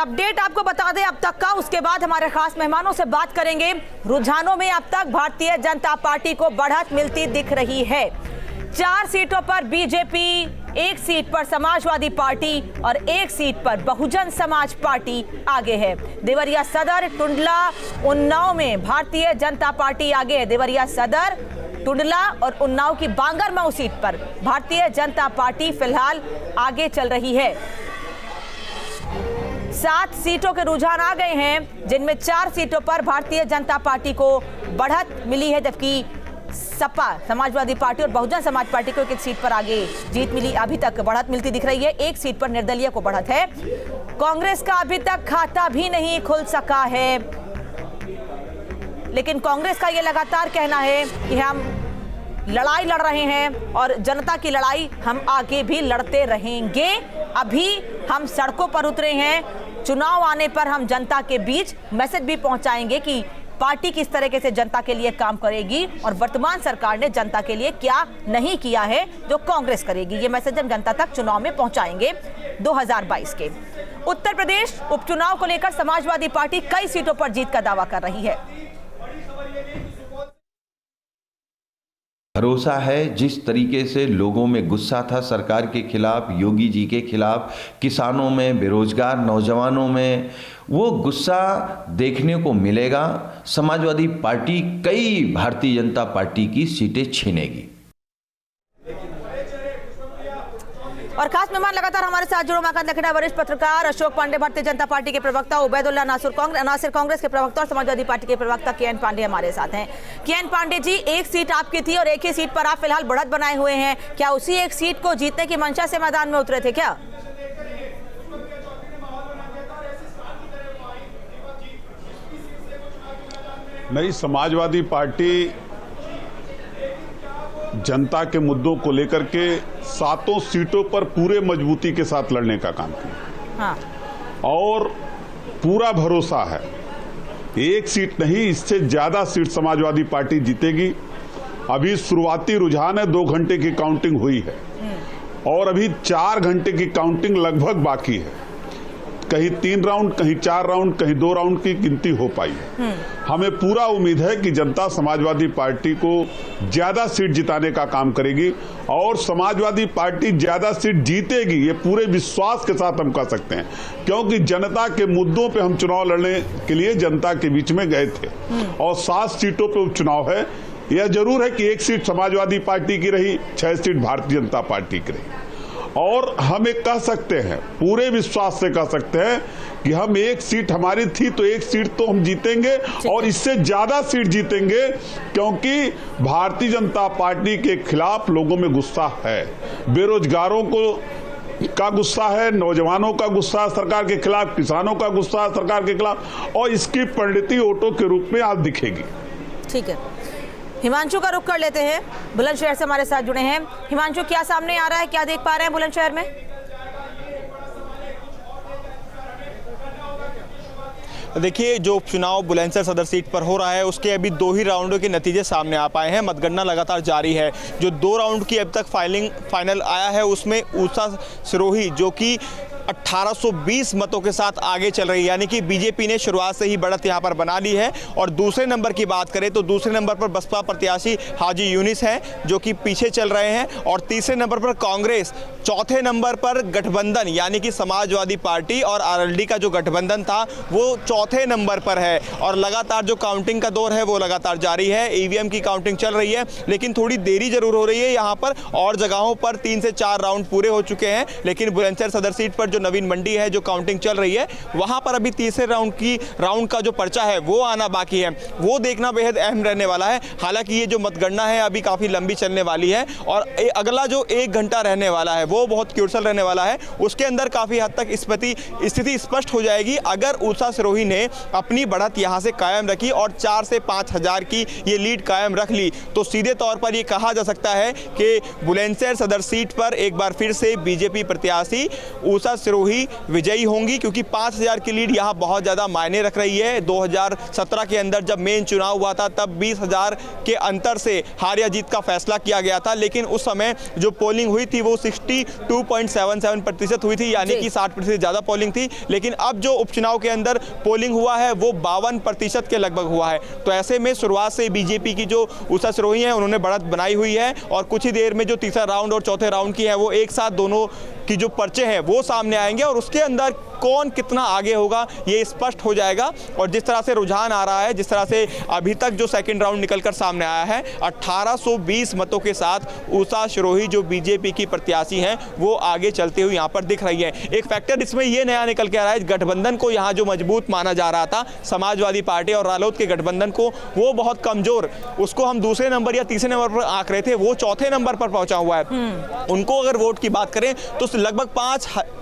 Update आपको बता दें अब तक का, उसके बाद हमारे खास मेहमानों से बात करेंगे। रुझानों में अब तक भारतीय जनता पार्टी को बढ़त मिलती दिख रही है। 4 सीटों पर बीजेपी, 1 सीट पर समाजवादी पार्टी और 1 सीट पर बहुजन समाज पार्टी आगे है। देवरिया सदर, टुंडला, उन्नाव में भारतीय जनता पार्टी आगे है। देवरिया सदर, टुंडला और उन्नाव की बांगरमऊ सीट पर भारतीय जनता पार्टी फिलहाल आगे चल रही है। 7 सीटों के रुझान आ गए हैं, जिनमें 4 सीटों पर भारतीय जनता पार्टी को बढ़त मिली है, जबकि सपा, समाजवादी पार्टी और बहुजन समाज पार्टी को 1 सीट पर आगे जीत मिली, अभी तक बढ़त मिलती दिख रही है। 1 सीट पर निर्दलीय को बढ़त है। कांग्रेस का अभी तक खाता भी नहीं खुल सका है, लेकिन कांग्रेस का यह लगातार कहना है कि हम लड़ाई लड़ रहे हैं और जनता की लड़ाई हम आगे भी लड़ते रहेंगे। अभी हम सड़कों पर उतरे हैं, चुनाव आने पर हम जनता के बीच मैसेज भी पहुंचाएंगे कि पार्टी किस तरीके से जनता के लिए काम करेगी और वर्तमान सरकार ने जनता के लिए क्या नहीं किया है जो कांग्रेस करेगी। ये मैसेज हम जनता तक चुनाव में पहुंचाएंगे। 2022 के उत्तर प्रदेश उपचुनाव को लेकर समाजवादी पार्टी कई सीटों पर जीत का दावा कर रही है। भरोसा है, जिस तरीके से लोगों में गुस्सा था सरकार के खिलाफ, योगी जी के खिलाफ, किसानों में, बेरोजगार नौजवानों में, वो गुस्सा देखने को मिलेगा। समाजवादी पार्टी कई भारतीय जनता पार्टी की सीटें छीनेगी। और खास मेहमान लगातार हमारे साथ जुड़े हैं, वरिष्ठ पत्रकार अशोक पांडे, भारतीय जनता पार्टी के प्रवक्ता उबैदुल्ला नासिर, कांग्रेस के प्रवक्ता और समाजवादी पार्टी के प्रवक्ता के एन पांडे हमारे साथ हैं। के एन पांडे जी, 1 सीट आपकी थी और 1 ही सीट पर आप फिलहाल बढ़त बनाए हुए हैं। क्या उसी 1 सीट को जीतने की मंशा से मैदान में उतरे थे क्या? नहीं, समाजवादी पार्टी जनता के मुद्दों को लेकर के 7 सीटों पर पूरे मजबूती के साथ लड़ने का काम किया। हाँ। और पूरा भरोसा है 1 सीट नहीं, इससे ज्यादा सीट समाजवादी पार्टी जीतेगी। अभी शुरुआती रुझान है, 2 घंटे की काउंटिंग हुई है और अभी 4 घंटे की काउंटिंग लगभग बाकी है। कहीं 3 राउंड, कहीं 4 राउंड, कहीं 2 राउंड की गिनती हो पाई है। हमें पूरा उम्मीद है कि जनता समाजवादी पार्टी को ज्यादा सीट जिताने का काम करेगी और समाजवादी पार्टी ज्यादा सीट जीतेगी, ये पूरे विश्वास के साथ हम कह सकते हैं, क्योंकि जनता के मुद्दों पे हम चुनाव लड़ने के लिए जनता के बीच में गए थे और 7 सीटों पे उपचुनाव है। यह जरूर है कि 1 सीट समाजवादी पार्टी की रही, 6 सीट भारतीय जनता पार्टी की रही। और हम एक कह सकते हैं, पूरे विश्वास से कह सकते हैं कि हम 1 सीट हमारी थी तो 1 सीट तो हम जीतेंगे और इससे ज्यादा सीट जीतेंगे, क्योंकि भारतीय जनता पार्टी के खिलाफ लोगों में गुस्सा है, बेरोजगारों का गुस्सा है, नौजवानों का गुस्सा है सरकार के खिलाफ, किसानों का गुस्सा है सरकार के खिलाफ, और इसकी परिणति वोटों के रूप में आज दिखेगी। ठीक है, हिमांशु का रुख कर लेते हैं, बुलंदशहर से हमारे साथ जुड़े हैं। हिमांशु, क्या सामने आ रहा है, क्या देख पा रहे हैं बुलंदशहर में? देखिए, जो उपचुनाव बुलंदशहर सदर सीट पर हो रहा है उसके अभी 2 ही राउंडों के नतीजे सामने आ पाए हैं। मतगणना लगातार जारी है। जो 2 राउंड की अब तक फाइनल आया है उसमें ऊषा सिरोही जो कि 1820 मतों के साथ आगे चल रही है, यानी कि बीजेपी ने शुरुआत से ही बढ़त यहां पर बना ली है। और दूसरे नंबर की बात करें तो दूसरे नंबर पर बसपा प्रत्याशी हाजी यूनिस हैं जो कि पीछे चल रहे हैं, और तीसरे नंबर पर कांग्रेस, चौथे नंबर पर गठबंधन यानी कि समाजवादी पार्टी और आरएलडी का जो गठबंधन था वो चौथे नंबर पर है। और लगातार जो काउंटिंग का दौर है वो लगातार जारी है। ईवीएम की काउंटिंग चल रही है, लेकिन थोड़ी देरी जरूर हो रही है यहाँ पर, और जगहों पर 3 से 4 राउंड पूरे हो चुके हैं। लेकिन बुलंदशहर सदर सीट पर जो नवीन मंडी है, जो काउंटिंग चल रही है, वहां पर अभी तीसरे राउंड का जो पर्चा है वो आना बाकी है। वो देखना बेहद अहम रहने वाला है। हालांकि ये जो मतगणना है अभी काफी लंबी चलने वाली है और अगला जो 1 घंटा रहने वाला है वो बहुत क्रूशल रहने वाला है। उसके अंदर काफी हद तक स्थिति स्पष्ट हो जाएगी। अगर ऊषा सिरोही ने अपनी बढ़त यहां से कायम रखी और 4 से 5 हजार की ये लीड कायम रख ली तो सीधे तौर पर ये कहा जा सकता है कि बुलंदशहर सदर सीट पर एक बार फिर से बीजेपी प्रत्याशी ऊषा सिरोही विजयी होंगी, क्योंकि 5000 की लीड यहाँ बहुत ज़्यादा मायने रख रही है। 2017 के अंदर जब मेन चुनाव हुआ था तब 20,000 के अंतर से हार या जीत का फैसला किया गया था, लेकिन उस समय जो पोलिंग हुई थी वो 62.77% हुई थी, यानी कि 60% ज़्यादा पोलिंग थी। लेकिन अब जो उपचुनाव के अंदर पोलिंग हुआ है वो 52% के लगभग हुआ है। तो ऐसे में शुरुआत से बीजेपी की जो उषा सिरोही हैं उन्होंने बढ़त बनाई हुई है, और कुछ ही देर में जो तीसरा राउंड और चौथे राउंड की है वो एक साथ दोनों की जो पर्चे हैं वो सामने आएंगे, और उसके अंदर कौन कितना आगे होगा ये स्पष्ट हो जाएगा। और जिस तरह से रुझान आ रहा है, जिस तरह से अभी तक जो सेकंड राउंड निकलकर सामने आया है, 1820 मतों के साथ उषा सिरोही जो बीजेपी की प्रत्याशी हैं वो आगे चलते हुए यहाँ पर दिख रही है। एक फैक्टर इसमें ये नया निकल के आ रहा है, गठबंधन को यहाँ जो मजबूत माना जा रहा था, समाजवादी पार्टी और रालोद के गठबंधन को, वो बहुत कमजोर, उसको हम दूसरे नंबर या तीसरे नंबर पर आंक रहे थे, वो चौथे नंबर पर पहुंचा हुआ है। उनको अगर वोट की बात करें तो लगभग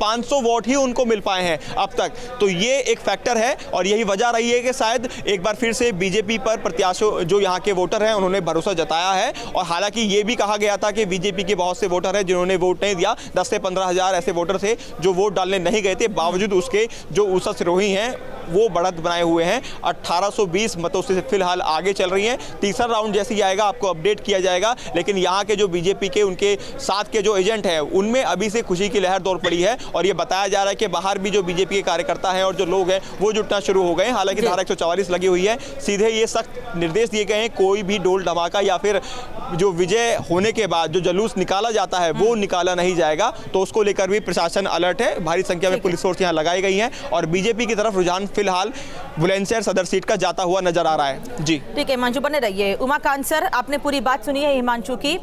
500 वोट ही उनको मिल पाए हैं अब तक। तो ये एक फैक्टर है, और यही वजह रही है कि शायद एक बार फिर से बीजेपी पर प्रत्याशी जो यहाँ के वोटर हैं उन्होंने भरोसा जताया है। और हालांकि ये भी कहा गया था कि बीजेपी के बहुत से वोटर हैं जिन्होंने वोट नहीं दिया, 10 से 15,000 ऐसे वोटर थे जो वोट डालने नहीं गए थे, बावजूद उसके जो उषा सिरोही हैं वो बढ़त बनाए हुए हैं। 1820 मतों से फिलहाल आगे चल रही हैं। तीसरा राउंड जैसे ही आएगा आपको अपडेट किया जाएगा, लेकिन यहाँ के जो बीजेपी के उनके साथ के जो एजेंट हैं उनमें अभी से खुशी की लहर दौड़ पड़ी है, और ये बताया जा रहा है कि बाहर भी जो बीजेपी के कार्यकर्ता हैं और जो लोग हैं वो जुटना शुरू हो गए हैं। हालांकि धारा 144 लगी हुई है, सीधे ये सख्त निर्देश दिए गए हैं, कोई भी ढोल धमाका या फिर जो विजय होने के बाद जो जुलूस निकाला जाता है वो निकाला नहीं जाएगा। तो उसको लेकर भी प्रशासन अलर्ट है, भारी संख्या में पुलिस फोर्स यहाँ लगाई गई है, और बीजेपी की तरफ रुझान फिलहाल बुलंदशहर सदर सीट का जाता हुआ नजर आ रहा है। जी ठीक है, हिमांशु बने रहिए। उमाकांत सर, आपने पूरी बात सुनी है हिमांशु की।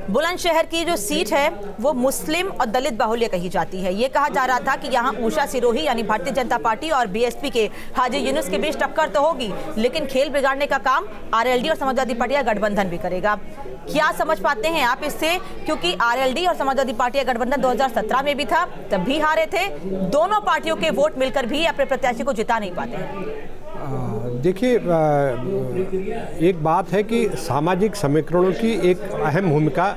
बुलंदशहर की जो सीट है वो मुस्लिम और दलित बाहुल्य कही जाती है। ये कहा जा रहा था कि यहाँ उषा सिरोही यानी भारतीय जनता पार्टी और बीएसपी के हाजी यूनुस के बीच टक्कर तो होगी, लेकिन खेल बिगाड़ने का काम आरएलडी और समाजवादी पार्टी का गठबंधन भी करेगा। क्या समझ पाते हैं आप इससे? क्योंकि आरएलडी और समाजवादी पार्टी का गठबंधन 2017 में भी था, तब भी हारे थे। दोनों पार्टियों के वोट मिलकर भी अपने प्रत्याशी को जिता नहीं पाते हैं। देखिए, एक बात है कि सामाजिक समीकरणों की एक अहम भूमिका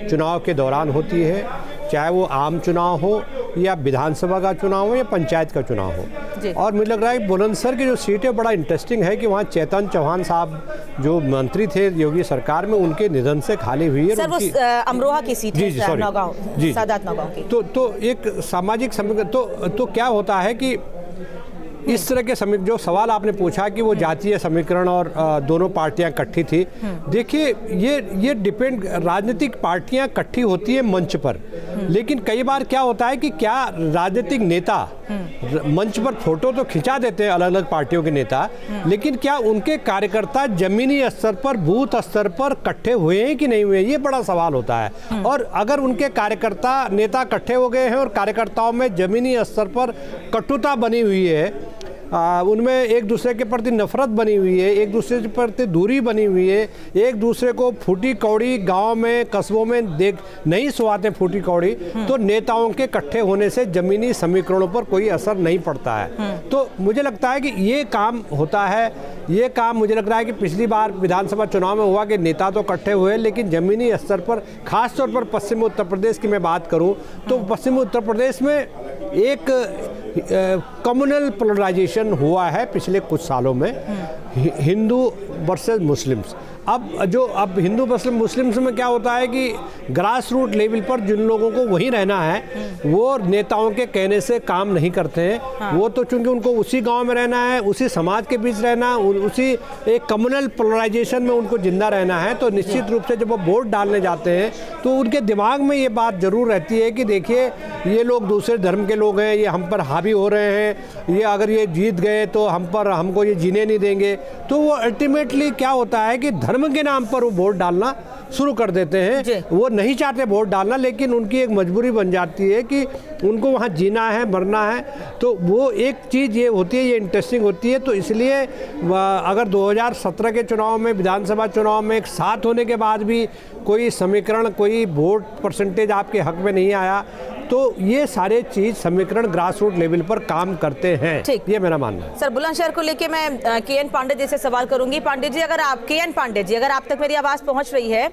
चुनाव के दौरान होती है, चाहे वो आम चुनाव हो या विधानसभा का चुनाव हो या पंचायत का चुनाव हो। और मुझे लग रहा है बुलंदशहर की जो सीट है बड़ा इंटरेस्टिंग है कि वहाँ चेतन चौहान साहब जो मंत्री थे योगी सरकार में, उनके निधन से खाली हुई है। सर वो अमरोहा की सीट है, नौगांव, सादात नौगांव की। तो एक सामाजिक समीकरण तो क्या होता है कि इस तरह के जो सवाल आपने पूछा कि वो जातीय समीकरण और दोनों पार्टियां इकट्ठी थी, देखिए ये डिपेंड, राजनीतिक पार्टियां इकट्ठी होती है मंच पर, लेकिन कई बार क्या होता है कि क्या राजनीतिक नेता मंच पर फोटो तो खिंचा देते हैं अलग अलग पार्टियों के नेता, लेकिन क्या उनके कार्यकर्ता जमीनी स्तर पर, बूथ स्तर पर इकट्ठे हुए हैं कि नहीं हुए, ये बड़ा सवाल होता है। और अगर उनके कार्यकर्ता नेता इकट्ठे हो गए हैं और कार्यकर्ताओं में जमीनी स्तर पर कटुता बनी हुई है, उनमें एक दूसरे के प्रति नफरत बनी हुई है, एक दूसरे के प्रति दूरी बनी हुई है, एक दूसरे को फूटी कौड़ी गांव में कस्बों में देख नहीं सुहाते फूटी कौड़ी, तो नेताओं के इकट्ठे होने से जमीनी समीकरणों पर कोई असर नहीं पड़ता है। तो मुझे लगता है कि ये काम होता है, ये काम मुझे लग रहा है कि पिछली बार विधानसभा चुनाव में हुआ कि नेता तो इकट्ठे हुए, लेकिन जमीनी स्तर पर, खासतौर पर पश्चिमी उत्तर प्रदेश की मैं बात करूँ तो पश्चिमी उत्तर प्रदेश में एक कम्युनल पोलराइजेशन हुआ है पिछले कुछ सालों में, हिंदू वर्सेस मुस्लिम्स। अब हिंदू मुस्लिम्स में क्या होता है कि ग्रास रूट लेवल पर जिन लोगों को वहीं रहना है वो नेताओं के कहने से काम नहीं करते हैं। वो तो चूंकि उनको उसी गांव में रहना है, उसी समाज के बीच रहना, उसी एक कम्युनल पोलराइजेशन में उनको जिंदा रहना है, तो निश्चित रूप से जब वो वोट डालने जाते हैं तो उनके दिमाग में ये बात जरूर रहती है कि देखिए ये लोग दूसरे धर्म के लोग हैं, ये हम पर हावी हो रहे हैं, ये अगर ये जीत गए तो हमको ये जीने नहीं देंगे। तो वो अल्टीमेटली क्या होता है कि धर्म के नाम पर वो वोट डालना शुरू कर देते हैं। वो नहीं चाहते वोट डालना, लेकिन उनकी एक मजबूरी बन जाती है कि उनको वहाँ जीना है, मरना है। तो वो एक चीज़ ये होती है, ये इंटरेस्टिंग होती है। तो इसलिए अगर 2017 के चुनाव में, विधानसभा चुनाव में एक साथ होने के बाद भी कोई समीकरण, कोई वोट परसेंटेज आपके हक में नहीं आया, तो ये सारे चीज समीकरण ग्रास रूट लेवल पर काम करते हैं। ये मेरा मानना है। सर, बुलंदशहर को लेके मैं के.एन. पांडे जी से सवाल करूंगी। पांडे जी, अगर आप के.एन. पांडे जी, अगर आप तक मेरी आवाज पहुंच रही है,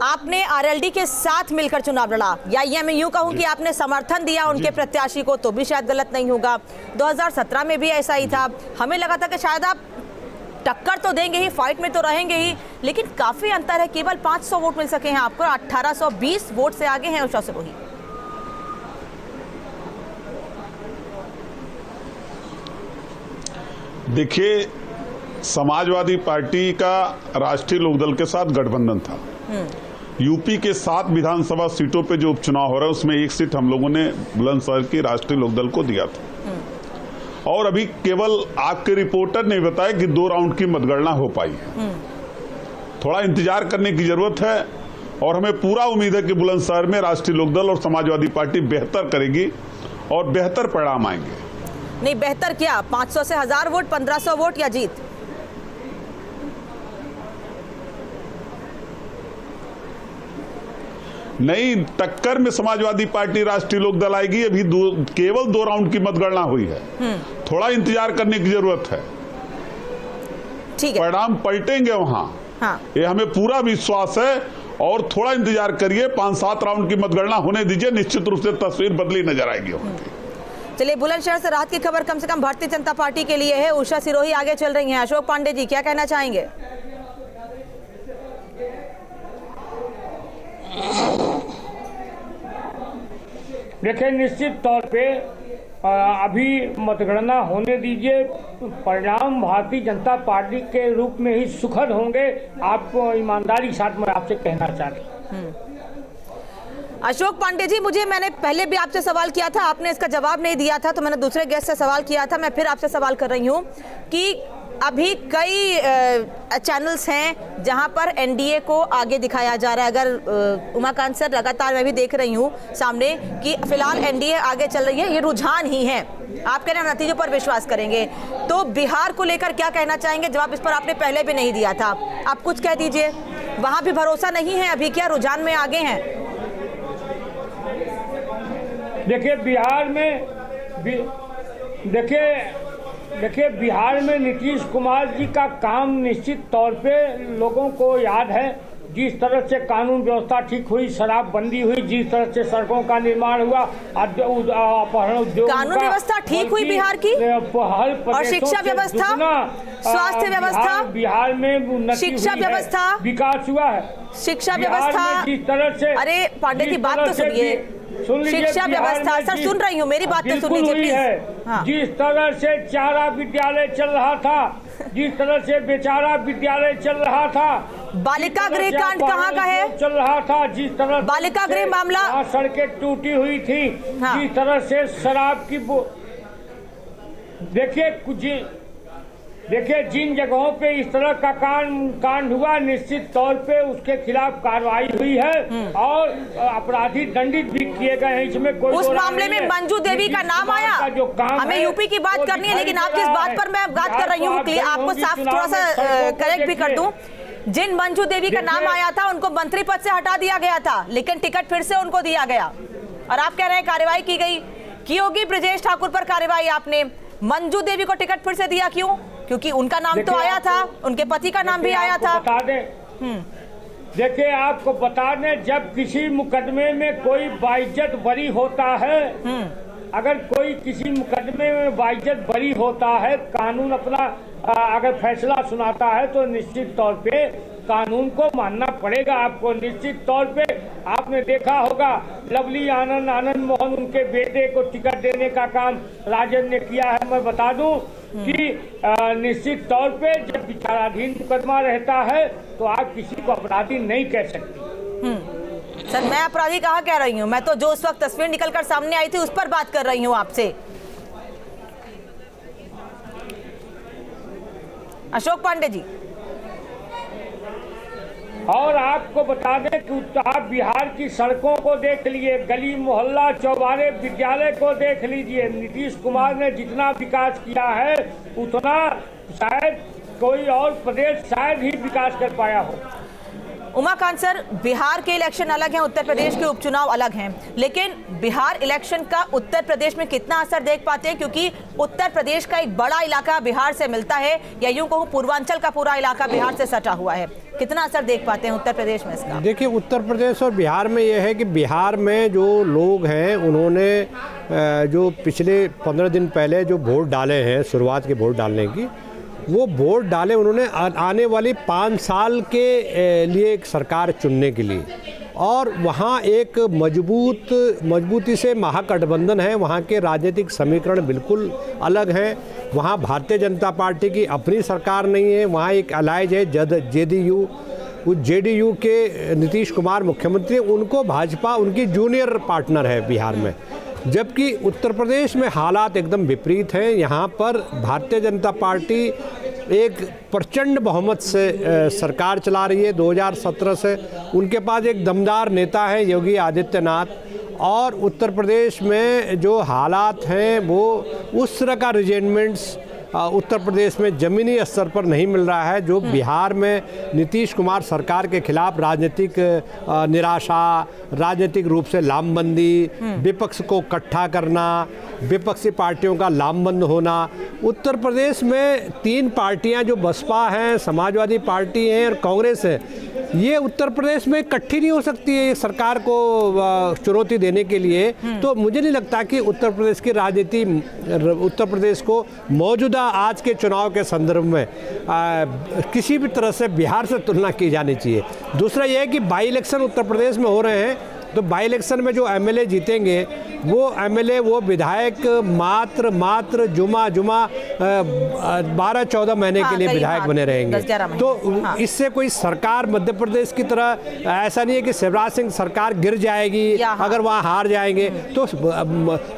आपने आरएलडी के साथ मिलकर चुनाव लड़ा, या ये मैं यूं कहूं कि आपने समर्थन दिया उनके प्रत्याशी को, तो भी शायद गलत नहीं होगा। 2017 में भी ऐसा ही था। हमें लगा था कि शायद आप टक्कर तो देंगे ही, फाइट में तो रहेंगे ही, लेकिन काफी अंतर है। केवल 500 वोट मिल सके हैं आपको, 1820 वोट से आगे हैं उषा सिरोही। देखिए, समाजवादी पार्टी का राष्ट्रीय लोकदल के साथ गठबंधन था। यूपी के 7 विधानसभा सीटों पे जो उपचुनाव हो रहा है उसमें एक सीट हम लोगों ने बुलंदशहर की राष्ट्रीय लोकदल को दिया था। और अभी केवल आपके रिपोर्टर ने बताया कि 2 राउंड की मतगणना हो पाई है। थोड़ा इंतजार करने की जरूरत है और हमें पूरा उम्मीद है कि बुलंदशहर में राष्ट्रीय लोकदल और समाजवादी पार्टी बेहतर करेगी और बेहतर परिणाम आएंगे। नहीं, बेहतर क्या? 500 से 1000 वोट, 1500 वोट या जीत? नहीं, टक्कर में समाजवादी पार्टी राष्ट्रीय लोकदल आएगी। अभी केवल 2 राउंड की मतगणना हुई है। थोड़ा इंतजार करने की जरूरत है। ठीक है, परिणाम पलटेंगे वहां। हाँ। ये हमें पूरा विश्वास है और थोड़ा इंतजार करिए। 5-7 राउंड की मतगणना होने दीजिए, निश्चित रूप से तस्वीर बदली नजर आएगी। चलिए, बुलंदशहर से राहत की खबर कम से कम भारतीय जनता पार्टी के लिए है। उषा सिरोही आगे चल रही हैं। अशोक पांडे जी क्या कहना चाहेंगे? देखिए, निश्चित तौर पे अभी मतगणना होने दीजिए। परिणाम भारतीय जनता पार्टी के रूप में ही सुखद होंगे। आपको ईमानदारी के साथ मैं आपसे कहना चाहता हूँ। अशोक पांडे जी, मैंने पहले भी आपसे सवाल किया था, आपने इसका जवाब नहीं दिया था, तो मैंने दूसरे गेस्ट से सवाल किया था। मैं फिर आपसे सवाल कर रही हूँ कि अभी कई चैनल्स हैं जहां पर एनडीए को आगे दिखाया जा रहा है। अगर उमाकांत सर, लगातार मैं भी देख रही हूं सामने कि फिलहाल एनडीए आगे चल रही है, ये रुझान ही है। आप कह रहे हैं नतीजों पर विश्वास करेंगे, तो बिहार को लेकर क्या कहना चाहेंगे? जवाब इस पर आपने पहले भी नहीं दिया था, आप कुछ कह दीजिए। वहां भी भरोसा नहीं है अभी, क्या रुझान में आगे हैं? देखिए, बिहार में नीतीश कुमार जी का काम निश्चित तौर पे लोगों को याद है। जिस तरह से कानून व्यवस्था ठीक हुई, शराबबंदी हुई, जिस तरह से सड़कों का निर्माण हुआ, अपहरण उद्योग, कानून व्यवस्था ठीक हुई बिहार की, और शिक्षा व्यवस्था, स्वास्थ्य व्यवस्था, बिहार में उन्नति, शिक्षा व्यवस्था, विकास हुआ है। शिक्षा व्यवस्था, जिस तरह से, अरे पांडे जी बात तो सुनिए। शिक्षा व्यवस्था, सर सुन रही हूँ, मेरी बात तो सुन लीजिए प्लीज। हाँ। जिस तरह से चारा विद्यालय चल रहा था, जिस तरह से बेचारा विद्यालय चल रहा था, बालिका गृह कांड कहाँ का है? चल रहा था, जिस तरह बालिका गृह मामला, सड़कें टूटी हुई थी, हाँ। जिस तरह से शराब की देखिए जिन जगहों पे इस तरह का कांड हुआ, निश्चित तौर पे उसके खिलाफ कार्रवाई हुई है और अपराधी दंडित भी किए गए हैं। इसमें कोई उस मामले में मंजू देवी का नाम आया। हमें यूपी की बात करनी है, लेकिन आप जिस बात पर मैं बात कर रही हूँ, आपको साफ थोड़ा सा करेक्ट भी कर दूं। जिन मंजू देवी का नाम आया था उनको मंत्री पद से हटा दिया गया था, लेकिन टिकट फिर से उनको दिया गया, और आप कह रहे हैं कार्रवाई की गई। की होगी ब्रजेश ठाकुर पर कार्रवाई आपने, मंजू देवी को टिकट फिर से दिया, क्यों? क्योंकि उनका नाम तो आया था, उनके पति का नाम भी आया था। देखिए, आपको बता दें, जब किसी मुकदमे में कोई बाइज्जत बरी होता है, अगर कोई किसी मुकदमे में बाइज्जत बरी होता है, कानून अपना अगर फैसला सुनाता है, तो निश्चित तौर पे कानून को मानना पड़ेगा आपको। निश्चित तौर पे आपने देखा होगा, लवली आनंद मोहन, उनके बेटे को टिकट देने का काम राजद ने किया है। मैं बता दूं कि निश्चित तौर पे जब विचाराधीन मुकदमा रहता है तो आप किसी को अपराधी नहीं कह सकते। सर, मैं अपराधी कहाँ कह रही हूँ? मैं तो जो उस वक्त तस्वीर निकलकर सामने आई थी उस पर बात कर रही हूँ आपसे। अशोक पांडे जी, और आपको बता दें कि आप बिहार की सड़कों को देख लिए, गली मोहल्ला चौबारे विद्यालय को देख लीजिए। नीतीश कुमार ने जितना विकास किया है उतना शायद कोई और प्रदेश शायद ही विकास कर पाया हो। उमाकांत सर, बिहार के इलेक्शन अलग हैं, उत्तर प्रदेश के उपचुनाव अलग हैं, लेकिन बिहार इलेक्शन का उत्तर प्रदेश में कितना असर देख पाते हैं, क्योंकि उत्तर प्रदेश का एक बड़ा इलाका बिहार से मिलता है, या यूं कहूं पूर्वांचल का पूरा इलाका बिहार से सटा हुआ है, कितना असर देख पाते हैं उत्तर प्रदेश में इसका? देखिए, उत्तर प्रदेश और बिहार में यह है कि बिहार में जो लोग हैं उन्होंने जो पिछले 15 दिन पहले जो वोट डाले हैं, शुरुआत के वोट डालने की, वो वोट डाले उन्होंने आने वाली 5 साल के लिए एक सरकार चुनने के लिए, और वहाँ एक मजबूती से महागठबंधन है। वहाँ के राजनीतिक समीकरण बिल्कुल अलग हैं। वहाँ भारतीय जनता पार्टी की अपनी सरकार नहीं है, वहाँ एक अलायज है जेडीयू। उस जेडीयू के नीतीश कुमार मुख्यमंत्री, उनको भाजपा उनकी जूनियर पार्टनर है बिहार में। जबकि उत्तर प्रदेश में हालात एकदम विपरीत हैं। यहाँ पर भारतीय जनता पार्टी एक प्रचंड बहुमत से सरकार चला रही है 2017 से। उनके पास एक दमदार नेता है योगी आदित्यनाथ, और उत्तर प्रदेश में जो हालात हैं वो उस तरह का रिजेंटमेंट्स उत्तर प्रदेश में ज़मीनी स्तर पर नहीं मिल रहा है, जो बिहार में नीतीश कुमार सरकार के खिलाफ राजनीतिक निराशा, राजनीतिक रूप से लामबंदी, विपक्ष को इकट्ठा करना, विपक्षी पार्टियों का लामबंद होना। उत्तर प्रदेश में 3 पार्टियां जो बसपा हैं, समाजवादी पार्टी हैं और कांग्रेस है, ये उत्तर प्रदेश में इकट्ठी नहीं हो सकती है सरकार को चुनौती देने के लिए। तो मुझे नहीं लगता कि उत्तर प्रदेश की राजनीति उत्तर प्रदेश को मौजूदा आज के चुनाव के संदर्भ में किसी भी तरह से बिहार से तुलना की जानी चाहिए। दूसरा यह है कि बाई इलेक्शन उत्तर प्रदेश में हो रहे हैं, तो बाई इलेक्शन में जो एमएलए जीतेंगे वो एमएलए, वो विधायक मात्र जुमा 12-14 महीने के लिए विधायक बने रहेंगे। तो इससे कोई सरकार मध्य प्रदेश की तरह ऐसा नहीं है कि शिवराज सिंह सरकार गिर जाएगी अगर वहाँ हार जाएंगे। तो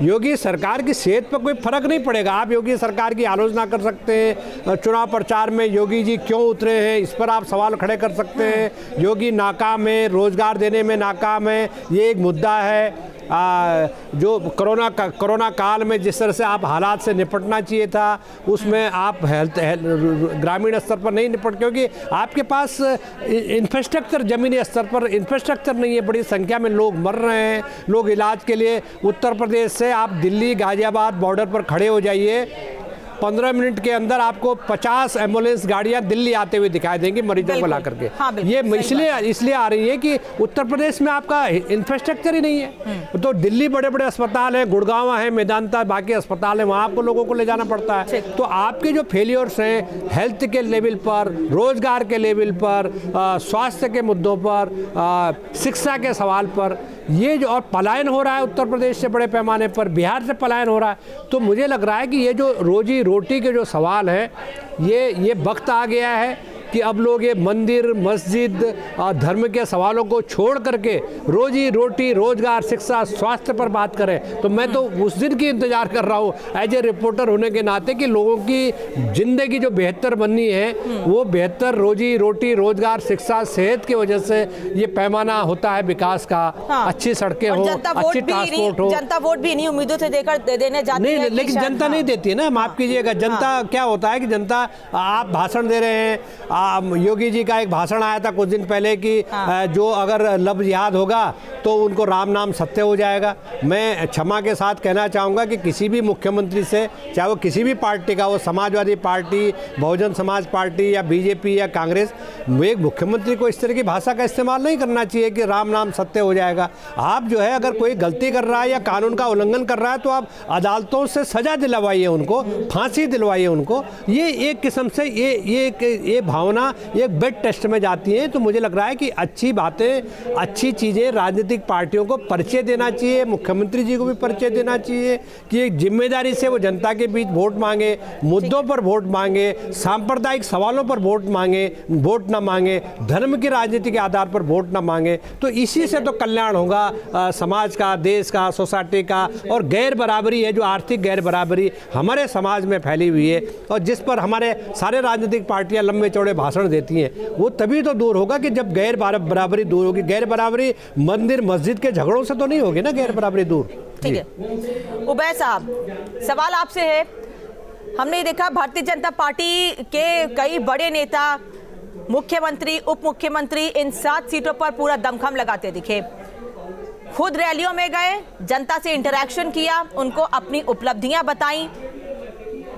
योगी सरकार की सेहत पर कोई फर्क नहीं पड़ेगा। आप योगी सरकार की आलोचना कर सकते हैं, चुनाव प्रचार में योगी जी क्यों उतरे हैं इस पर आप सवाल खड़े कर सकते हैं। योगी नाकाम है, रोजगार देने में नाकाम है, ये एक मुद्दा है। जो कोरोना काल में जिस तरह से आप हालात से निपटना चाहिए था, उसमें आप ग्रामीण स्तर पर नहीं निपट, क्योंकि आपके पास इंफ्रास्ट्रक्चर, ज़मीनी स्तर पर इंफ्रास्ट्रक्चर नहीं है। बड़ी संख्या में लोग मर रहे हैं। लोग इलाज के लिए उत्तर प्रदेश से आप दिल्ली गाजियाबाद बॉर्डर पर खड़े हो जाइए, 15 मिनट के अंदर आपको 50 एम्बुलेंस गाड़ियां दिल्ली आते हुए दिखाई देंगी मरीजों को ला करके। ये इसलिए आ रही है कि उत्तर प्रदेश में आपका इंफ्रास्ट्रक्चर ही नहीं है। तो दिल्ली बड़े बड़े अस्पताल हैं, गुड़गांव है, मेदांता, बाकी अस्पताल है, वहाँ आपको लोगों को ले जाना पड़ता है। तो आपके जो फेलियर्स हैं हेल्थ के लेवल पर, रोजगार के लेवल पर, स्वास्थ्य के मुद्दों पर, शिक्षा के सवाल पर, ये जो और पलायन हो रहा है उत्तर प्रदेश से बड़े पैमाने पर, बिहार से पलायन हो रहा है। तो मुझे लग रहा है कि ये जो रोजी रोटी के जो सवाल है, ये वक्त आ गया है कि अब लोग ये मंदिर, मस्जिद, धर्म के सवालों को छोड़ करके रोजी रोटी, रोजगार, शिक्षा, स्वास्थ्य पर बात करें। तो मैं तो उस दिन की इंतजार कर रहा हूँ एज ए रिपोर्टर होने के नाते कि लोगों की जिंदगी जो बेहतर बननी है वो बेहतर रोजी रोटी, रोजगार, शिक्षा, सेहत की वजह से ये पैमाना होता है विकास का। अच्छी सड़कें हो, अच्छी ट्रांसपोर्ट हो। जनता वोट भी इन्हीं उम्मीदों से देने जाती है, लेकिन जनता नहीं देती है ना। माफ कीजिएगा, जनता क्या होता है कि जनता, आप भाषण दे रहे हैं, योगी जी का एक भाषण आया था कुछ दिन पहले कि जो अगर लफ्ज़ याद होगा तो उनको राम नाम सत्य हो जाएगा। मैं क्षमा के साथ कहना चाहूँगा कि किसी भी मुख्यमंत्री से, चाहे वो किसी भी पार्टी का, वो समाजवादी पार्टी, बहुजन समाज पार्टी या बीजेपी या कांग्रेस, एक मुख्यमंत्री को इस तरह की भाषा का इस्तेमाल नहीं करना चाहिए कि राम नाम सत्य हो जाएगा। आप जो है अगर कोई गलती कर रहा है या कानून का उल्लंघन कर रहा है तो आप अदालतों से सजा दिलवाइए, उनको फांसी दिलवाइए उनको। ये एक किस्म से ये भावना एक बेड टेस्ट में जाती है। तो मुझे लग रहा है कि अच्छी बातें, अच्छी चीज़ें राजनीतिक पार्टियों को परिचय देना चाहिए, मुख्यमंत्री जी को भी परिचय देना चाहिए कि एक जिम्मेदारी से वो जनता के बीच वोट मांगे, मुद्दों पर वोट मांगे, सांप्रदायिक सवालों पर वोट ना मांगे, धर्म की राजनीति के आधार पर वोट ना मांगे। तो इसी से तो कल्याण होगा समाज का, देश का, सोसाइटी का। और गैर बराबरी है, जो आर्थिक गैर बराबरी हमारे समाज में फैली हुई है और जिस पर हमारे सारे राजनीतिक पार्टियां लंबे चौड़े भाषण देती हैं, वो तभी तो दूर होगा कि जब गैर बराबरी दूर होगी। गैर बराबरी मंदिर मस्जिद के झगड़ों से तो नहीं होगी ना गैर बराबरी दूर। ठीक है उबैद साहब, सवाल आपसे है। हमने देखा भारतीय जनता पार्टी के कई बड़े नेता मुख्यमंत्री, उप मुख्यमंत्री इन 7 सीटों पर पूरा दमखम लगाते दिखे। खुद रैलियों में गए, जनता से इंटरैक्शन किया, उनको अपनी उपलब्धियां बताई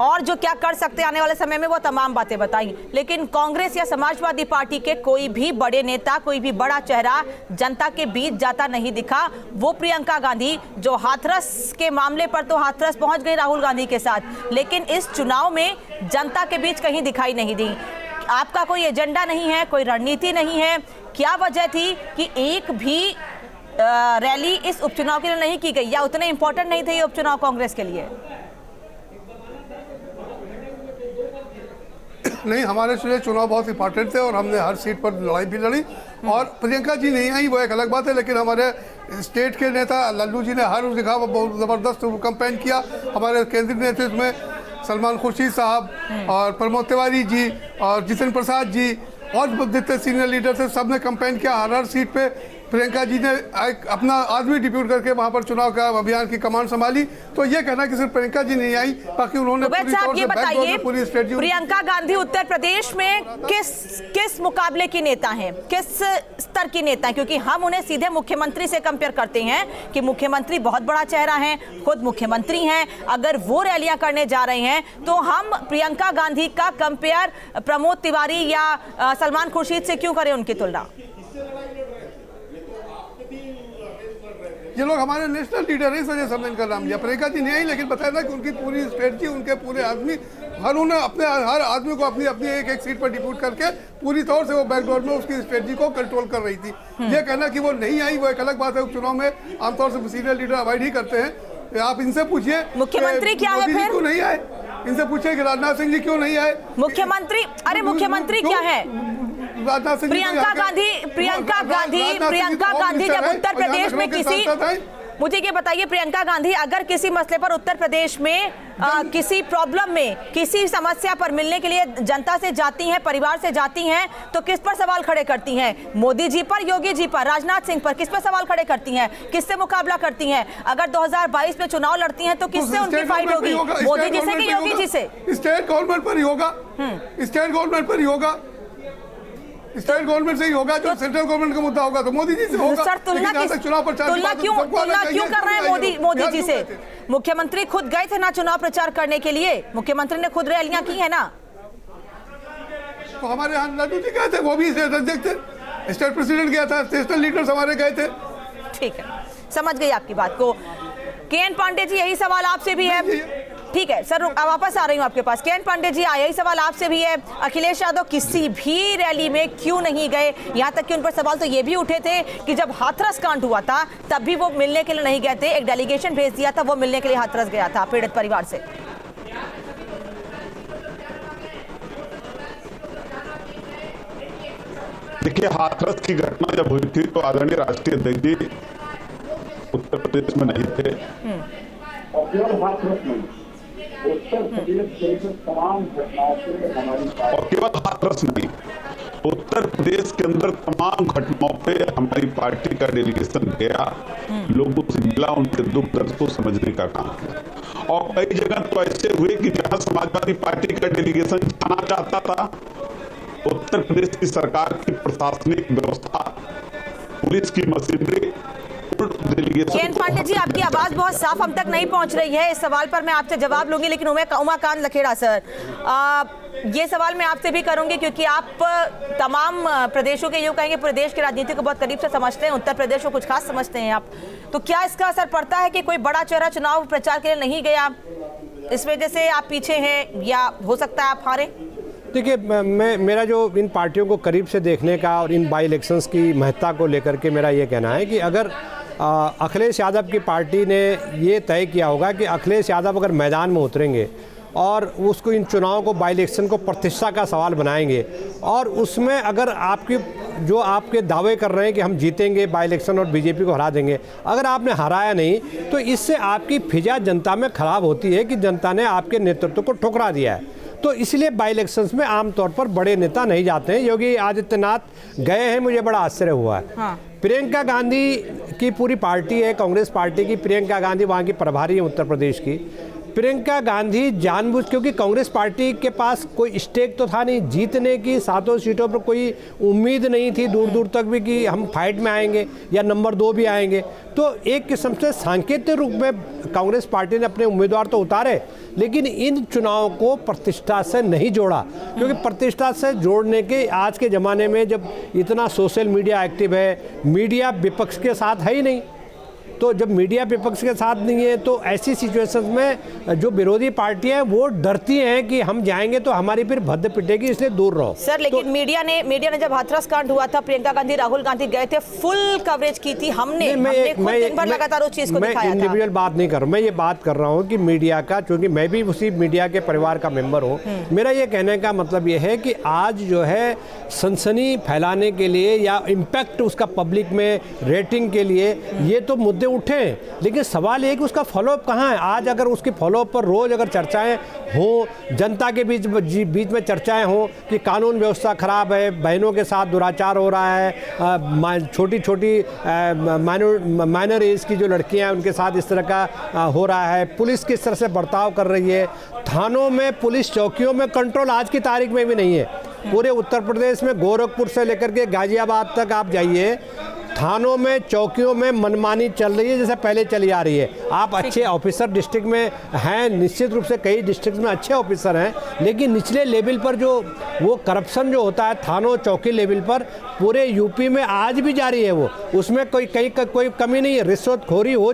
और जो क्या कर सकते आने वाले समय में वो तमाम बातें बताई। लेकिन कांग्रेस या समाजवादी पार्टी के कोई भी बड़े नेता, कोई भी बड़ा चेहरा जनता के बीच जाता नहीं दिखा। वो प्रियंका गांधी जो हाथरस के मामले पर तो हाथरस पहुंच गई राहुल गांधी के साथ, लेकिन इस चुनाव में जनता के बीच कहीं दिखाई नहीं दी। आपका कोई एजेंडा नहीं है, कोई रणनीति नहीं है, क्या वजह थी कि एक भी रैली इस उपचुनाव के लिए नहीं की गई, या उतने इंपॉर्टेंट नहीं थे ये उपचुनाव कांग्रेस के लिए? नहीं, हमारे लिए चुनाव बहुत इंपॉर्टेंट थे और हमने हर सीट पर लड़ाई भी लड़ी। और प्रियंका जी नहीं आई वो एक अलग बात है, लेकिन हमारे स्टेट के नेता लल्लू जी ने हर जगह बहुत ज़बरदस्त कैंपेन किया। हमारे केंद्रीय नेतृत्व में सलमान खुर्शीद साहब और प्रमोद तिवारी जी और जितेंद्र प्रसाद जी और जितने सीनियर लीडर थे, सब ने कैंपेन किया। हर सीट पे प्रियंका जी ने अपना आदमी डिप्यूट करके वहां पर चुनाव का अभियान की कमान संभाली। तो ये कहना कि सिर्फ प्रियंका जी नहीं आई, बाकी उन्होंने पूरी तौर से बैकबोन पूरी स्ट्रेटजी। प्रियंका गांधी उत्तर प्रदेश में किस मुकाबले की नेता हैं, किस स्तर की नेता हैं? क्योंकि हम उन्हें सीधे मुख्यमंत्री से कंपेयर करते हैं कि मुख्यमंत्री बहुत बड़ा चेहरा है, खुद मुख्यमंत्री हैं। अगर वो रैलियां करने जा रहे हैं तो हम प्रियंका गांधी का कंपेयर प्रमोद तिवारी या सलमान खुर्शीद से क्यों करें उनकी तुलना? ये लोग हमारे नेशनल लीडर है, इस वजह से हमने इनका नाम लिया। प्रियंका जी नहीं आई, लेकिन बताया ना कि उनकी पूरी स्ट्रेटजी, उनके पूरे आदमी, उन्होंने अपने हर आदमी को अपनी अपनी एक सीट पर डिप्यूट करके पूरी तौर से वो बैकडोर में उसकी स्ट्रेटजी को कंट्रोल कर रही थी। ये कहना कि वो नहीं आई वो एक अलग बात है। उपचुनाव में आमतौर से सीनियर लीडर अवॉइड ही करते हैं। आप इनसे पूछिए मुख्यमंत्री क्या है फिर, क्यों नहीं आए? इनसे पूछिए कि राजनाथ सिंह जी क्यों नहीं आए? मुख्यमंत्री, अरे मुख्यमंत्री क्या है? राजनाथ सिंह, प्रियंका गांधी जब उत्तर प्रदेश में मुझे ये बताइए, प्रियंका गांधी अगर किसी मसले पर उत्तर प्रदेश में किसी प्रॉब्लम में, किसी समस्या पर मिलने के लिए जनता से जाती हैं, परिवार से जाती हैं, तो किस पर सवाल खड़े करती हैं? मोदी जी पर, योगी जी पर, राजनाथ सिंह पर? किस पर सवाल खड़े करती हैं? किससे मुकाबला करती हैं? अगर 2022 में चुनाव लड़ती हैं तो किससे उनकी फाइट होगी? मोदी जी से कि योगी जी से? स्टेट गवर्नमेंट पर ही होगा, स्टेट गवर्नमेंट पर ही होगा, स्टेट गवर्नमेंट से ही होगा। जो सेंट्रल गवर्नमेंट का मुद्दा होगा तो मोदी जी से होगा। सर, तुलना क्यों कर रहे हैं मोदी जी से? मुख्यमंत्री खुद गए थे ना चुनाव प्रचार करने के लिए, मुख्यमंत्री ने खुद रैलियां की है ना। तो हमारे यहाँ लड्डू जी गए थे, वो भी अध्यक्ष थे, स्टेट प्रेसिडेंट गया था, नेशनल लीडर्स हमारे गए थे। ठीक है, समझ गई आपकी बात को। के.एन. पांडे जी, यही सवाल आपसे भी है। ठीक है सर, वापस आ रही हूँ आपके पास। के.एन. पांडे जी, यही सवाल आपसे भी है। अखिलेश यादव किसी भी रैली में क्यों नहीं गए? यहाँ तक कि उन पर सवाल तो ये भी उठे थे कि जब हाथरस कांड हुआ था तब भी वो मिलने के लिए नहीं गए थे, एक डेलीगेशन भेज दिया था, वो मिलने के लिए हाथरस गया था पीड़ित परिवार से। देखिए, हाथरस की घटना जब हुई थी तो आदरणीय राष्ट्रीय अध्यक्ष जी उत्तर प्रदेश में नहीं थे। और केवल हाथरस नहीं, उत्तर प्रदेश के तमाम घटनाओं पे हमारी, और केवल हाथरस नहीं, उत्तर प्रदेश के अंदर तमाम घटनाओं पे हमारी पार्टी का डेलीगेशन गया, लोगों से मिला, उनके दुख दर्द को समझने का काम किया। और कई जगह तो ऐसे हुए कि जहां समाजवादी पार्टी का डेलीगेशन जाना चाहता था, उत्तर प्रदेश की सरकार की प्रशासनिक व्यवस्था, पुलिस की मशीनरी, के.एन. पांडे जी, आपकी आवाज बहुत साफ हम तक नहीं पहुंच रही है। इस सवाल पर मैं आपसे जवाब लूंगी, लेकिन उमाकांत लखेड़ा सर, ये सवाल मैं आपसे भी करूंगी क्योंकि आप तमाम प्रदेशों के, यूं कहेंगे प्रदेश की राजनीति को बहुत करीब से समझते हैं, उत्तर प्रदेश को कुछ खास समझते हैं आप, तो क्या इसका असर पड़ता है कि कोई बड़ा चेहरा चुनाव प्रचार के लिए नहीं गया, इस वजह से आप पीछे हैं या हो सकता है आप हारे? देखिए, मेरा जो इन पार्टियों को करीब से देखने का और इन बाई इलेक्शंस की महत्ता को लेकर के मेरा ये कहना है कि अगर अखिलेश यादव की पार्टी ने ये तय किया होगा कि अखिलेश यादव अगर मैदान में उतरेंगे और उसको इन चुनावों को बाई इलेक्शन को प्रतिष्ठा का सवाल बनाएंगे और उसमें अगर आपके दावे कर रहे हैं कि हम जीतेंगे बाई इलेक्शन और बीजेपी को हरा देंगे, अगर आपने हराया नहीं तो इससे आपकी फिजा जनता में खराब होती है कि जनता ने आपके नेतृत्व को ठुकरा दिया है। तो इसलिए बाई इलेक्शंस में आमतौर पर बड़े नेता नहीं जाते हैं। योगी आदित्यनाथ गए हैं, मुझे बड़ा आश्चर्य हुआ है। हाँ। प्रियंका गांधी की पूरी पार्टी है, कांग्रेस पार्टी की, प्रियंका गांधी वहाँ की प्रभारी है उत्तर प्रदेश की। प्रियंका गांधी जानबूझ, क्योंकि कांग्रेस पार्टी के पास कोई स्टेक तो था नहीं, जीतने की 7 सीटों पर कोई उम्मीद नहीं थी दूर दूर तक भी कि हम फाइट में आएंगे या नंबर 2 भी आएंगे। तो एक किस्म से सांकेतिक रूप में कांग्रेस पार्टी ने अपने उम्मीदवार तो उतारे, लेकिन इन चुनावों को प्रतिष्ठा से नहीं जोड़ा, क्योंकि प्रतिष्ठा से जोड़ने के आज के ज़माने में जब इतना सोशल मीडिया एक्टिव है, मीडिया विपक्ष के साथ है ही नहीं, तो जब मीडिया विपक्ष के साथ नहीं है तो ऐसी सिचुएशंस में जो विरोधी पार्टियां वो डरती हैं कि हम जाएंगे तो हमारी फिर भद्द पिटेगी, इसलिए दूर रहो। सर लेकिन तो, मीडिया ने जब हाथरस कांड हुआ था, प्रियंका गांधी राहुल गांधी गए थे, फुल कवरेज की थी हमने खुद दिन भर लगातार उस चीज को दिखाया था। मैं इंडिविजुअल बात नहीं कर रहा हूं, मैं ये बात कर रहा हूं कि मीडिया का, क्योंकि मैं भी उसी मीडिया के परिवार का मेंबर हूं, मेरा ये कहने का मतलब ये है कि आज जो है सनसनी फैलाने के लिए या इम्पैक्ट उसका पब्लिक में रेटिंग के लिए ये तो मुद्दे उठे, लेकिन सवाल ये कि उसका फॉलोअप कहाँ है। आज अगर उसकी फॉलोअप पर रोज अगर चर्चाएं हो, जनता के बीच में चर्चाएं हो कि कानून व्यवस्था खराब है, बहनों के साथ दुराचार हो रहा है, छोटी छोटी माइनर एज की जो लड़कियां हैं उनके साथ इस तरह का हो रहा है, पुलिस किस तरह से बर्ताव कर रही है, थानों में पुलिस चौकियों में कंट्रोल आज की तारीख में भी नहीं है। पूरे उत्तर प्रदेश में गोरखपुर से लेकर के गाजियाबाद तक आप जाइए, थानों में चौकियों में मनमानी चल रही है जैसे पहले चली आ रही है। आप अच्छे ऑफिसर डिस्ट्रिक्ट में हैं, निश्चित रूप से कई डिस्ट्रिक्ट में अच्छे ऑफिसर हैं, लेकिन निचले लेवल पर जो वो करप्शन जो होता है थानों चौकी लेवल पर पूरे यूपी में आज भी जारी है, वो उसमें कोई कमी नहीं है, रिश्वतखोरी हो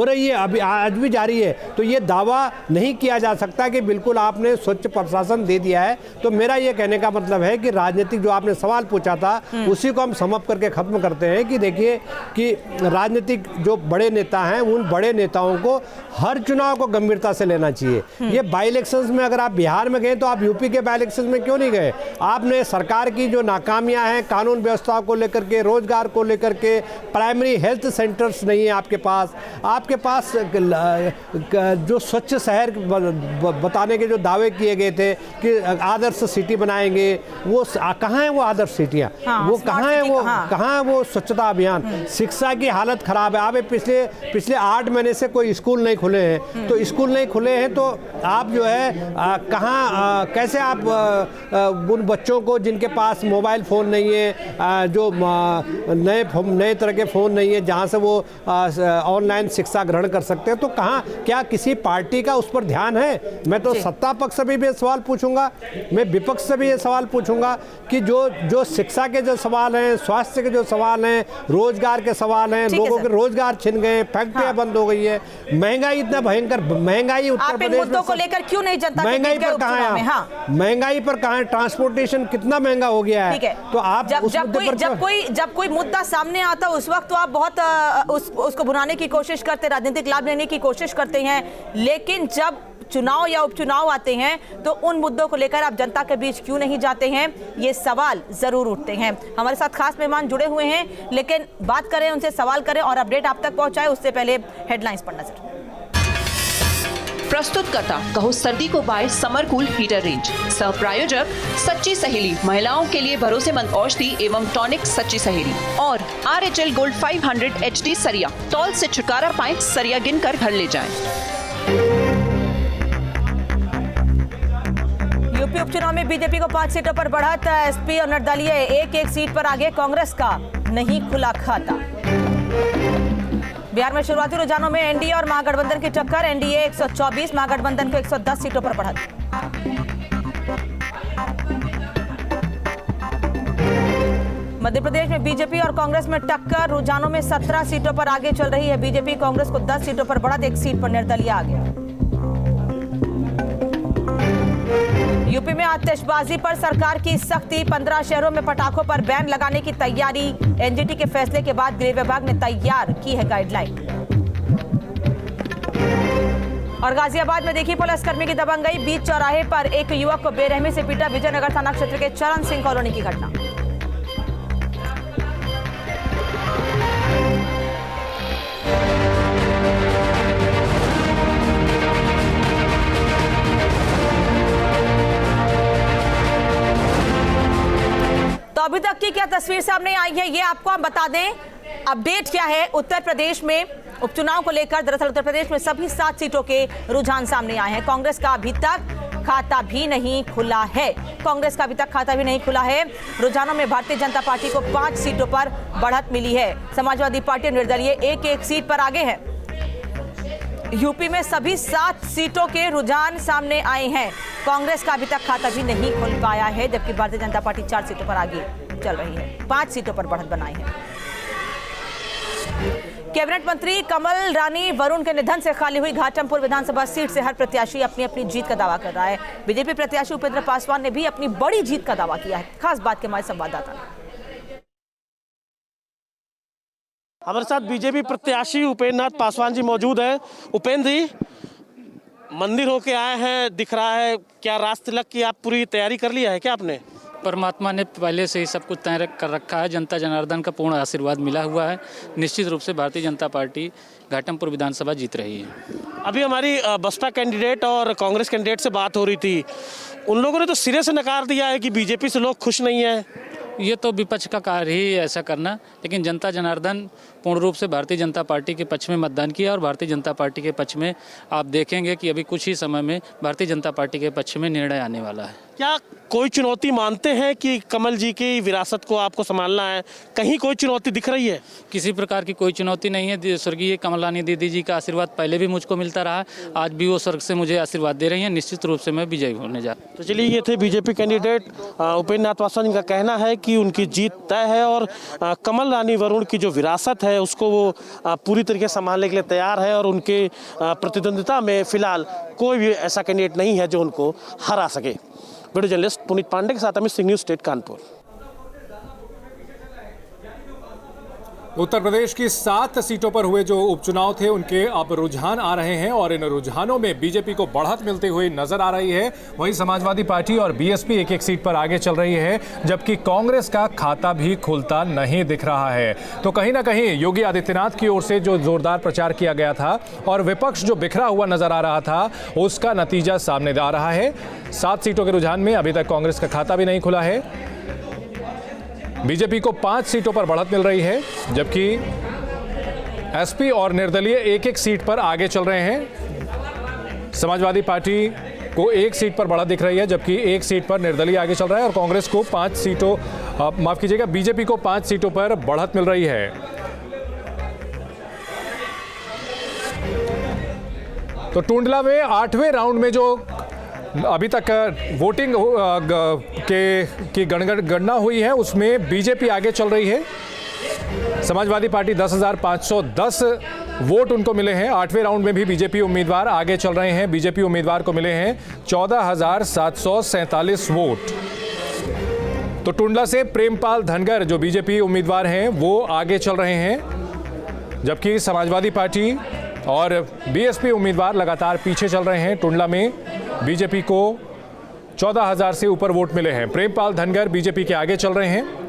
रही है, अभी आज भी जारी है। तो ये दावा नहीं किया जा सकता कि बिल्कुल आपने स्वच्छ प्रशासन दे दिया है। तो मेरा ये कहने का मतलब है कि राजनीतिक जो आपने सवाल पूछा था उसी को हम समाप्त करके खत्म करते हैं कि देखिए कि राजनीतिक जो बड़े नेता हैं उन बड़े नेताओं को हर चुनाव को गंभीरता से लेना चाहिए। ये बाई इलेक्शंस में अगर आप बिहार में गए तो आप यूपी के बाई इलेक्शंस में क्यों नहीं गए? आपने सरकार की जो नाकामियां हैं कानून व्यवस्था को लेकर के, रोजगार को लेकर के, प्राइमरी हेल्थ सेंटर्स नहीं है आपके पास जो स्वच्छ शहर बताने के जो दावे किए गए थे कि आदर्श सिटी बनाएंगे, वो कहाँ है वो आदर्श सिटियाँ? वो कहाँ है वो कहाँ है वो स्वच्छता अभियान? शिक्षा की हालत खराब है। आप पिछले 8 महीने से कोई स्कूल नहीं खुले हैं, तो स्कूल नहीं खुले हैं तो आप जो है कहाँ कैसे आप उन बच्चों को जिनके पास मोबाइल फ़ोन नहीं है, जो नए तरह के फ़ोन नहीं है जहाँ से वो ऑनलाइन शिक्षा ग्रहण कर सकते हैं, तो कहाँ क्या किसी पार्टी का उस पर ध्यान है? मैं तो सत्ता पक्ष से भी सवाल पूछूंगा, मैं विपक्ष से भी ये सवाल पूछूंगा कि जो शिक्षा के जो सवाल हैं, स्वास्थ्य के जो सवाल हैं, रोजगार के सवाल हैं, लोगों के रोजगार छिन गए, फैक्ट्रियां बंद हो गई है, महंगाई इतना भयंकर, महंगाई उत्तर प्रदेश में को लेकर क्यों नहीं जनता महंगाई पर कहाँ है? महंगाई पर कहाँ है? ट्रांसपोर्टेशन कितना महंगा हो गया है? तो आप जब कोई मुद्दा सामने आता उस वक्त तो आप बहुत उसको भुनाने की कोशिश करते, राजनीतिक लाभ लेने की कोशिश करते हैं, लेकिन जब चुनाव या उपचुनाव आते हैं तो उन मुद्दों को लेकर आप जनता के बीच क्यों नहीं जाते हैं? ये सवाल जरूर उठते हैं। हमारे साथ खास मेहमान जुड़े हुए हैं, लेकिन बात करें उनसे, सवाल करें और अपडेट आप तक पहुंचाएं उससे पहले हेडलाइंस पर नजर। प्रस्तुतकर्ता कहो सर्दी को bye summer cool heater range. सह प्रायोजक सच्ची सहेली, महिलाओं के लिए भरोसेमंद औषधि एवं टॉनिक सच्ची सहेली, और RHL गोल्ड 500 HD सरिया, तौल से छुटकारा पाएं, सरिया गिनकर घर ले जाएं। यूपी उपचुनाव में बीजेपी को 5 सीटों पर बढ़त, एसपी और निर्दलीय एक सीट पर आगे, कांग्रेस का नहीं खुला खाता। बिहार में शुरुआती रुझानों में एनडीए और महागठबंधन की टक्कर, एनडीए 124, महागठबंधन को 110 सीटों पर बढ़त। मध्य प्रदेश में बीजेपी और कांग्रेस में टक्कर, रुझानों में 17 सीटों पर आगे चल रही है बीजेपी, कांग्रेस को 10 सीटों पर बढ़त, 1 सीट पर निर्दलीय आगे। यूपी में आतिशबाजी पर सरकार की सख्ती, 15 शहरों में पटाखों पर बैन लगाने की तैयारी, एनजीटी के फैसले के बाद गृह विभाग ने तैयार की है गाइडलाइन। और गाजियाबाद में देखी पुलिसकर्मी की दबंगई, बीच चौराहे पर एक युवक को बेरहमी से पीटा, विजयनगर थाना क्षेत्र के चरण सिंह कॉलोनी की घटना। तो अभी तक की क्या तस्वीर सामने आई है ये आपको हम बता दें। अपडेट क्या है उत्तर प्रदेश में उपचुनाव को लेकर दरअसल उत्तर प्रदेश में सभी 7 सीटों के रुझान सामने आए हैं। कांग्रेस का अभी तक खाता भी नहीं खुला है। रुझानों में भारतीय जनता पार्टी को 5 सीटों पर बढ़त मिली है। समाजवादी पार्टी निर्दलीय एक सीट पर आगे है। यूपी में सभी 7 सीटों के रुझान सामने आए हैं। कांग्रेस का अभी तक खाता भी नहीं खुल पाया है, जबकि भारतीय जनता पार्टी 4 सीटों पर आगे चल रही है। 5 सीटों पर बढ़त बनाई है। कैबिनेट मंत्री कमल रानी वरुण के निधन से खाली हुई घाटमपुर विधानसभा सीट से हर प्रत्याशी अपनी अपनी जीत का दावा कर रहा है। बीजेपी प्रत्याशी उपेंद्र पासवान ने भी अपनी बड़ी जीत का दावा किया है। खास बात के हमारे संवाददाता हमारे साथ बीजेपी प्रत्याशी उपेंद्र नाथ पासवान जी मौजूद हैं। उपेंद्र जी, मंदिर होके आए हैं, दिख रहा है, क्या रास तिलक की आप पूरी तैयारी कर लिया है क्या आपने? परमात्मा ने पहले से ही सब कुछ तय कर रखा है। जनता जनार्दन का पूर्ण आशीर्वाद मिला हुआ है। निश्चित रूप से भारतीय जनता पार्टी घाटमपुर विधानसभा जीत रही है। अभी हमारी बसपा कैंडिडेट और कांग्रेस कैंडिडेट से बात हो रही थी, उन लोगों ने तो सिरे से नकार दिया है कि बीजेपी से लोग खुश नहीं है। ये तो विपक्ष का कार्य ही ऐसा करना, लेकिन जनता जनार्दन पूर्ण रूप से भारतीय जनता पार्टी के पक्ष में मतदान किया और भारतीय जनता पार्टी के पक्ष में आप देखेंगे कि अभी कुछ ही समय में भारतीय जनता पार्टी के पक्ष में निर्णय आने वाला है। क्या कोई चुनौती मानते हैं कि कमल जी की विरासत को आपको संभालना है? कहीं कोई चुनौती दिख रही है? किसी प्रकार की कोई चुनौती नहीं है। स्वर्गीय कमल रानी दीदी जी का आशीर्वाद पहले भी मुझको मिलता रहा, आज भी वो स्वर्ग से मुझे आशीर्वाद दे रही हैं। निश्चित रूप से मैं विजयी होने जा रहा हूं। तो चलिए, ये थे बीजेपी कैंडिडेट उपेंद्र नाथ पासवान का कहना है कि उनकी जीत तय है और कमल रानी वरुण की जो विरासत है उसको वो पूरी तरीके से संभालने के लिए तैयार है और उनके प्रतिद्वंदिता में फिलहाल कोई भी ऐसा कैंडिडेट नहीं है जो उनको हरा सके। वीडियो जर्नलिस्ट पुनीत पांडे के साथ अमित सिंह, न्यूज़ स्टेट कानपुर। उत्तर प्रदेश की 7 सीटों पर हुए जो उपचुनाव थे उनके अब रुझान आ रहे हैं और इन रुझानों में बीजेपी को बढ़त मिलती हुई नजर आ रही है। वहीं समाजवादी पार्टी और बीएसपी एक सीट पर आगे चल रही है, जबकि कांग्रेस का खाता भी खुलता नहीं दिख रहा है। तो कहीं ना कहीं योगी आदित्यनाथ की ओर से जो जोरदार प्रचार किया गया था और विपक्ष जो बिखरा हुआ नजर आ रहा था, उसका नतीजा सामने आ रहा है। 7 सीटों के रुझान में अभी तक कांग्रेस का खाता भी नहीं खुला है। बीजेपी को 5 सीटों पर बढ़त मिल रही है, जबकि एसपी और निर्दलीय एक सीट पर आगे चल रहे हैं। समाजवादी पार्टी को 1 सीट पर बढ़त दिख रही है, जबकि 1 सीट पर निर्दलीय आगे चल रहा है और कांग्रेस को 5 सीटों माफ कीजिएगा, बीजेपी को 5 सीटों पर बढ़त मिल रही है। तो टुंडला में 8वें राउंड में जो अभी तक वोटिंग की गणना हुई है उसमें बीजेपी आगे चल रही है। समाजवादी पार्टी 10,510 वोट उनको मिले हैं। 8वें राउंड में भी बीजेपी उम्मीदवार आगे चल रहे हैं। बीजेपी उम्मीदवार को मिले हैं 14,747 वोट। तो टुंडला से प्रेमपाल धनगर जो बीजेपी उम्मीदवार हैं वो आगे चल रहे हैं, जबकि समाजवादी पार्टी और बीएसपी उम्मीदवार लगातार पीछे चल रहे हैं। टुंडला में बीजेपी को 14,000 से ऊपर वोट मिले हैं। प्रेमपाल धनगर बीजेपी के आगे चल रहे हैं।